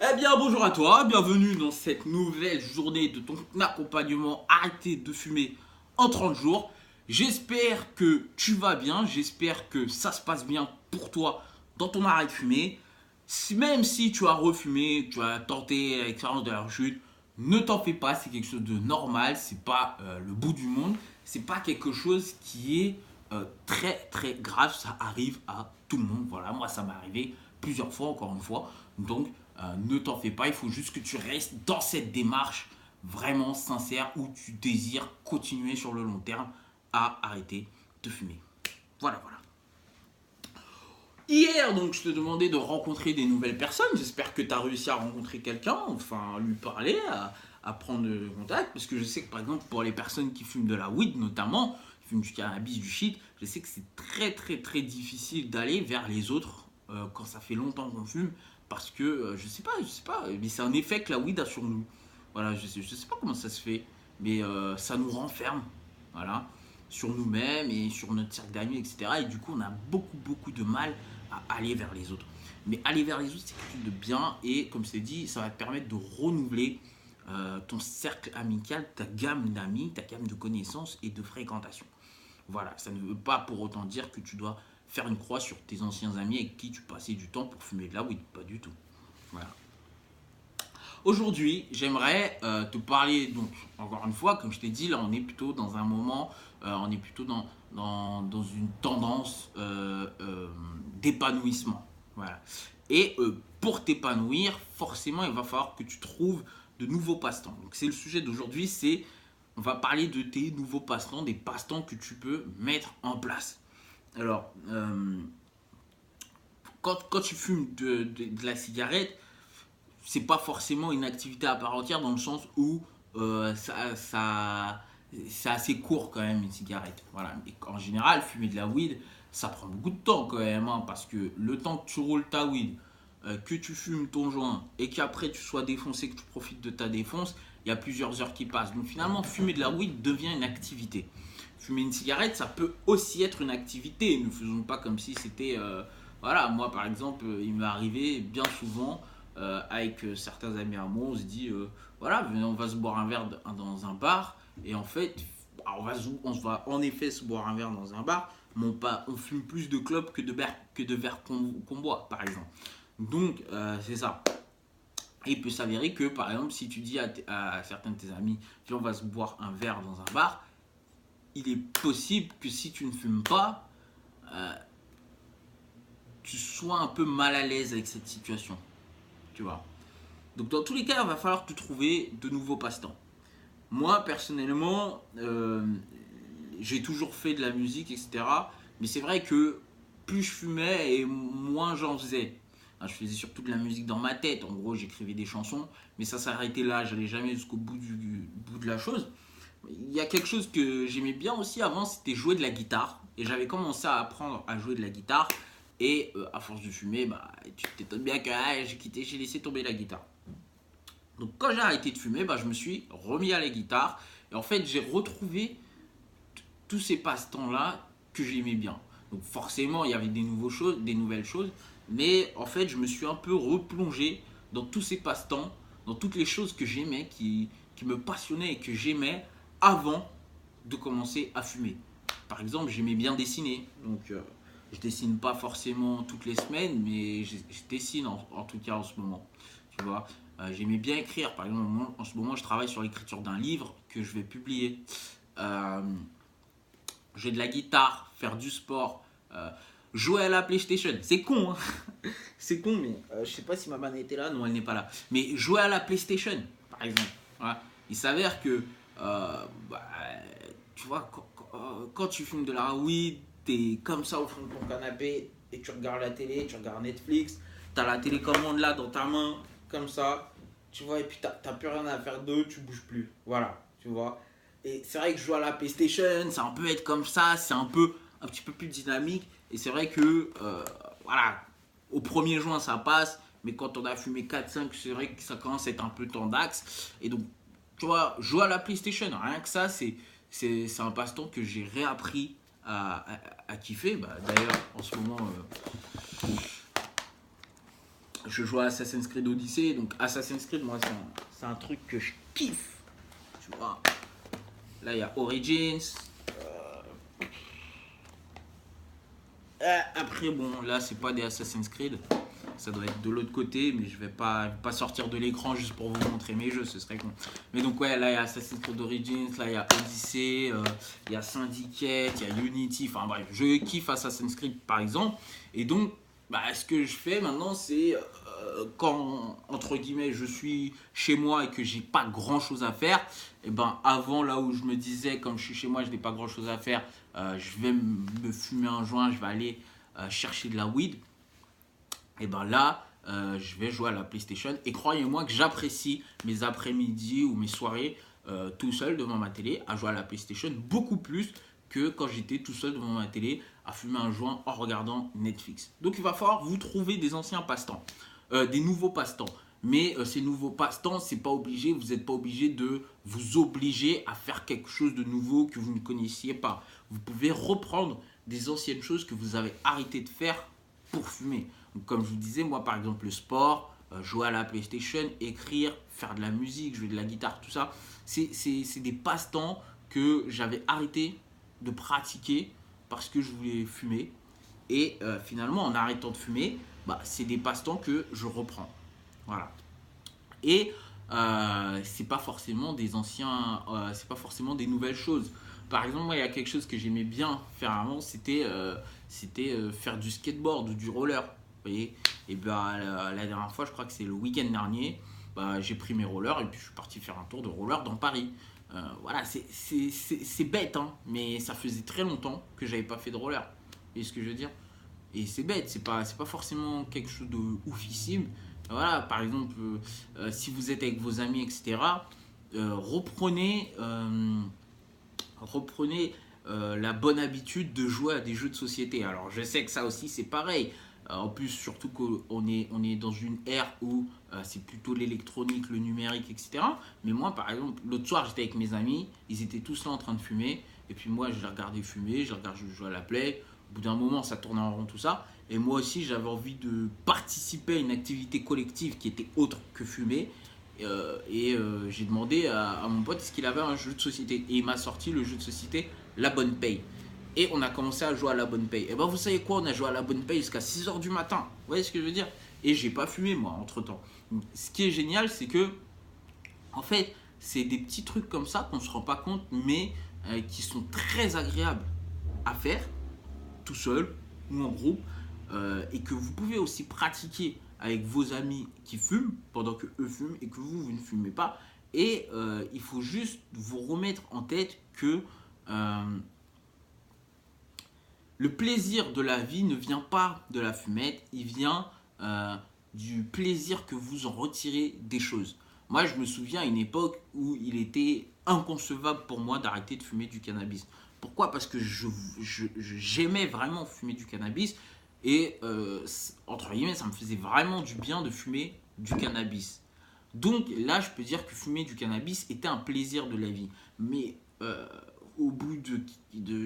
Eh bien, bonjour à toi, bienvenue dans cette nouvelle journée de ton accompagnement Arrêtez de fumer en 30 jours. J'espère que tu vas bien, j'espère que ça se passe bien pour toi dans ton arrêt de fumer. Même si tu as refumé, tu as tenté l'expérience de la rechute, ne t'en fais pas, c'est quelque chose de normal, c'est pas le bout du monde, c'est pas quelque chose qui est très très grave, ça arrive à tout le monde. Voilà, moi ça m'est arrivé plusieurs fois, encore une fois. Donc ne t'en fais pas, il faut juste que tu restes dans cette démarche vraiment sincère où tu désires continuer sur le long terme à arrêter de fumer. Voilà, voilà. Hier, donc, je te demandais de rencontrer des nouvelles personnes. J'espère que tu as réussi à rencontrer quelqu'un, enfin, lui parler, à prendre contact. Parce que je sais que, par exemple, pour les personnes qui fument de la weed, notamment, qui fument du cannabis, du shit, je sais que c'est très, très, très difficile d'aller vers les autres quand ça fait longtemps qu'on fume. Parce que, je sais pas, mais c'est un effet que la weed a sur nous. Voilà, je sais pas comment ça se fait, mais ça nous renferme. Voilà, sur nous-mêmes et sur notre cercle d'amis, etc. Et du coup, on a beaucoup, beaucoup de mal à aller vers les autres. Mais aller vers les autres, c'est quelque chose de bien. Et comme je t'ai dit, ça va te permettre de renouveler ton cercle amical, ta gamme d'amis, ta gamme de connaissances et de fréquentation. Voilà, ça ne veut pas pour autant dire que tu dois faire une croix sur tes anciens amis avec qui tu passais du temps pour fumer de la weed. Pas du tout. Voilà. Aujourd'hui, j'aimerais te parler, donc encore une fois, comme je t'ai dit, là on est plutôt dans un moment, on est plutôt dans une tendance d'épanouissement. Voilà. Et pour t'épanouir, forcément, il va falloir que tu trouves de nouveaux passe-temps. Donc c'est le sujet d'aujourd'hui, on va parler de tes nouveaux passe-temps, des passe-temps que tu peux mettre en place. Alors, quand tu fumes de la cigarette, c'est pas forcément une activité à part entière dans le sens où c'est assez court quand même une cigarette. Voilà. Et en général, fumer de la weed, ça prend beaucoup de temps quand même, hein, parce que le temps que tu roules ta weed, que tu fumes ton joint et qu'après tu sois défoncé, que tu profites de ta défonce, il y a plusieurs heures qui passent. Donc finalement, fumer de la weed devient une activité. Fumer une cigarette, ça peut aussi être une activité. Ne faisons pas comme si c'était... voilà, moi par exemple, il m'est arrivé bien souvent avec certains amis à moi, on se dit, voilà, on va se boire un verre dans un bar, et en fait, on va en effet se boire un verre dans un bar, mais on fume plus de clopes que de verres qu'on boit, par exemple. Donc, c'est ça. Et il peut s'avérer que, par exemple, si tu dis à certains de tes amis, viens, on va se boire un verre dans un bar, il est possible que si tu ne fumes pas, tu sois un peu mal à l'aise avec cette situation. Tu vois. Donc dans tous les cas, il va falloir te trouver de nouveaux passe-temps. Moi, personnellement, j'ai toujours fait de la musique, etc. Mais c'est vrai que plus je fumais et moins j'en faisais. Je faisais surtout de la musique dans ma tête. En gros, j'écrivais des chansons, mais ça s'arrêtait là. J'allais jamais jusqu'au bout de la chose. Il y a quelque chose que j'aimais bien aussi avant, c'était jouer de la guitare. Et j'avais commencé à apprendre à jouer de la guitare. Et à force de fumer, bah, tu t'étonnes bien que j'ai laissé tomber la guitare. Donc quand j'ai arrêté de fumer, bah, je me suis remis à la guitare. Et en fait, j'ai retrouvé tous ces passe-temps-là que j'aimais bien. Donc forcément, il y avait des nouvelles choses. Mais en fait, je me suis un peu replongé dans tous ces passe-temps, dans toutes les choses que j'aimais, qui me passionnaient et que j'aimais avant de commencer à fumer. Par exemple, j'aimais bien dessiner. Donc je dessine pas forcément toutes les semaines, mais je dessine en tout cas en ce moment. Tu vois, j'aimais bien écrire. Par exemple, en ce moment, je travaille sur l'écriture d'un livre que je vais publier. Euh, Jouer de la guitare, faire du sport, jouer à la PlayStation. C'est con, hein. C'est con, mais je sais pas si ma manette était là. Non, elle n'est pas là. Mais jouer à la PlayStation, par exemple. Voilà. Il s'avère que, bah, tu vois, quand tu fumes de la weed, t'es comme ça au fond de ton canapé et tu regardes la télé, tu regardes Netflix, t'as la télécommande là dans ta main, comme ça, tu vois, et puis t'as plus rien à faire d'eux, tu bouges plus. Voilà, tu vois. Et c'est vrai que je joue à la PlayStation, ça peut être comme ça, c'est un petit peu plus dynamique. Et c'est vrai que, voilà, au 1er juin ça passe, mais quand on a fumé 4-5, c'est vrai que ça commence à être un peu tendax. Et donc, tu vois, jouer à la PlayStation, rien que ça, c'est un passe-temps que j'ai réappris à kiffer. Bah, d'ailleurs, en ce moment, je joue à Assassin's Creed Odyssey. Donc Assassin's Creed, moi, c'est un truc que je kiffe. Tu vois. Là, il y a Origins. Après, bon, là, c'est pas des Assassin's Creed. Ça doit être de l'autre côté, mais je vais pas sortir de l'écran juste pour vous montrer mes jeux, ce serait con. Mais donc, ouais, là, il y a Assassin's Creed Origins, là, il y a Odyssey, il y a Syndicate, il y a Unity. Enfin, bref, je kiffe Assassin's Creed, par exemple. Et donc, bah, ce que je fais maintenant, c'est quand, entre guillemets, je suis chez moi et que j'ai pas grand chose à faire, et ben avant, là où je me disais, comme je suis chez moi, je n'ai pas grand chose à faire, je vais me fumer un joint, je vais aller chercher de la weed, et ben là, je vais jouer à la PlayStation. Et croyez-moi que j'apprécie mes après-midi ou mes soirées tout seul devant ma télé à jouer à la PlayStation beaucoup plus que quand j'étais tout seul devant ma télé à fumer un joint en regardant Netflix. Donc il va falloir vous trouver des anciens passe-temps, des nouveaux passe-temps. Mais ces nouveaux passe-temps, c'est pas obligé, vous n'êtes pas obligé de vous obliger à faire quelque chose de nouveau que vous ne connaissiez pas. Vous pouvez reprendre des anciennes choses que vous avez arrêté de faire pour fumer. Donc, comme je vous disais, moi par exemple le sport, jouer à la PlayStation, écrire, faire de la musique, jouer de la guitare, tout ça, c'est des passe-temps que j'avais arrêté de pratiquer parce que je voulais fumer. Et finalement, en arrêtant de fumer, bah, c'est des passe-temps que je reprends. Voilà. Et c'est pas forcément des anciens, c'est pas forcément des nouvelles choses. Par exemple, moi, il y a quelque chose que j'aimais bien faire avant, c'était faire du skateboard ou du roller. Vous voyez. Et ben la dernière fois, je crois que c'est le week-end dernier, bah, j'ai pris mes rollers et puis je suis parti faire un tour de roller dans Paris. Voilà, c'est bête, hein, mais ça faisait très longtemps que j'avais pas fait de roller. Vous voyez ce que je veux dire? Et c'est bête, c'est pas forcément quelque chose de oufissime. Voilà, par exemple, si vous êtes avec vos amis, etc., reprenez la bonne habitude de jouer à des jeux de société. Alors, je sais que ça aussi, c'est pareil. En plus, surtout qu'on est dans une ère où c'est plutôt l'électronique, le numérique, etc. Mais moi, par exemple, l'autre soir, j'étais avec mes amis, ils étaient tous là en train de fumer. Et puis moi, je les regardais fumer, je les regardais jouer à la play. Au bout d'un moment, ça tournait en rond, tout ça. Et moi aussi, j'avais envie de participer à une activité collective qui était autre que fumer. J'ai demandé à mon pote est-ce qu'il avait un jeu de société. Et il m'a sorti le jeu de société La Bonne Paye. Et on a commencé à jouer à La Bonne Paye. Et ben vous savez quoi, on a joué à La Bonne Paye jusqu'à 6h du matin. Vous voyez ce que je veux dire? Et j'ai pas fumé moi entre temps. Ce qui est génial, c'est que en fait, c'est des petits trucs comme ça qu'on se rend pas compte, mais qui sont très agréables à faire tout seul ou en groupe, et que vous pouvez aussi pratiquer avec vos amis qui fument pendant que eux fument et que vous ne fumez pas. Et il faut juste vous remettre en tête que le plaisir de la vie ne vient pas de la fumette, il vient du plaisir que vous en retirez des choses. Moi, je me souviens à une époque où il était inconcevable pour moi d'arrêter de fumer du cannabis. Pourquoi? Parce que j'aimais vraiment fumer du cannabis et entre guillemets, ça me faisait vraiment du bien de fumer du cannabis. Donc là, je peux dire que fumer du cannabis était un plaisir de la vie. Mais au bout de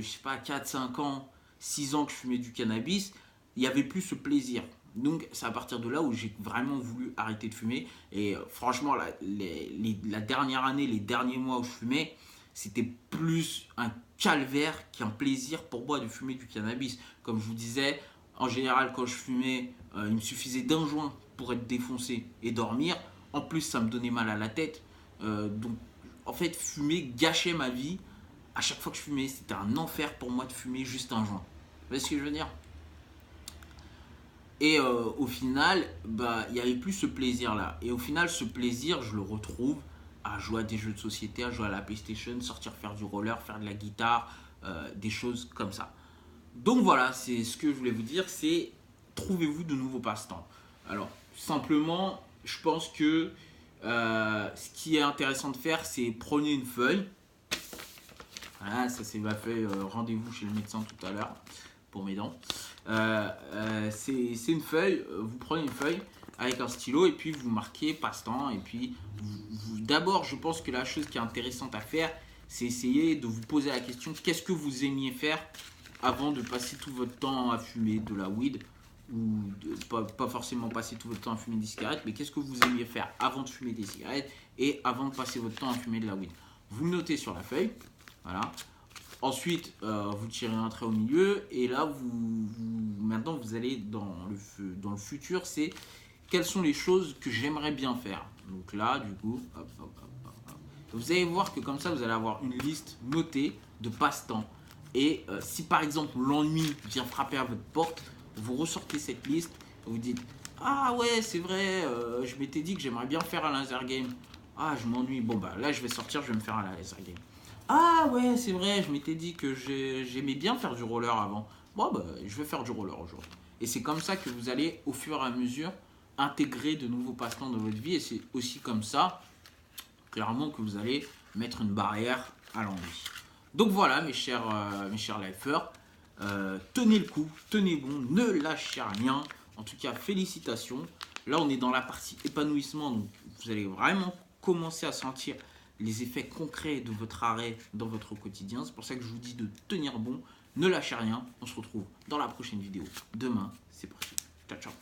je sais pas, 4, 5 ans, 6 ans que je fumais du cannabis, il n'y avait plus ce plaisir. Donc c'est à partir de là où j'ai vraiment voulu arrêter de fumer. Et franchement, la dernière année, les derniers mois où je fumais, c'était plus un calvaire qu'un plaisir pour moi de fumer du cannabis. Comme je vous disais, en général, quand je fumais, il me suffisait d'un joint pour être défoncé et dormir. En plus, ça me donnait mal à la tête. Donc, en fait, fumer gâchait ma vie. À chaque fois que je fumais, c'était un enfer pour moi de fumer juste un joint. Vous voyez ce que je veux dire? Et au final, bah, il n'y avait plus ce plaisir-là. Et au final, ce plaisir, je le retrouve à jouer à des jeux de société, à jouer à la PlayStation, sortir faire du roller, faire de la guitare, des choses comme ça. Donc voilà, c'est ce que je voulais vous dire, c'est trouvez-vous de nouveaux passe-temps. Alors, simplement, je pense que ce qui est intéressant de faire, c'est prenez une feuille. Voilà, ça c'est ma feuille, rendez-vous chez le médecin tout à l'heure pour mes dents. C'est une feuille, vous prenez une feuille avec un stylo et puis vous marquez passe-temps. Et puis, d'abord, je pense que la chose qui est intéressante à faire, c'est essayer de vous poser la question qu'est-ce que vous aimiez faire avant de passer tout votre temps à fumer de la weed ou pas forcément passer tout votre temps à fumer des cigarettes, mais qu'est-ce que vous aimiez faire avant de fumer des cigarettes et avant de passer votre temps à fumer de la weed. Vous le notez sur la feuille, voilà. Ensuite, vous tirez un trait au milieu et là, maintenant, vous allez dans le futur, c'est quelles sont les choses que j'aimerais bien faire. Donc là, du coup, hop, hop, hop, hop. Vous allez voir que comme ça, vous allez avoir une liste notée de passe-temps. Et si par exemple l'ennui vient frapper à votre porte, vous ressortez cette liste et vous dites ah ouais, c'est vrai, je m'étais dit que j'aimerais bien faire un laser game. Ah, je m'ennuie. Bon, bah là, je vais sortir, je vais me faire un laser game. Ah ouais, c'est vrai, je m'étais dit que j'aimais bien faire du roller avant. Bon, bah, je vais faire du roller aujourd'hui. Et c'est comme ça que vous allez, au fur et à mesure, intégrer de nouveaux passe-temps dans votre vie. Et c'est aussi comme ça, clairement, que vous allez mettre une barrière à l'ennui. Donc voilà, mes chers lifers, tenez le coup, tenez bon, ne lâchez rien. En tout cas, félicitations. Là, on est dans la partie épanouissement, donc vous allez vraiment commencer à sentir les effets concrets de votre arrêt dans votre quotidien. C'est pour ça que je vous dis de tenir bon, ne lâchez rien. On se retrouve dans la prochaine vidéo. Demain, c'est parti. Ciao, ciao.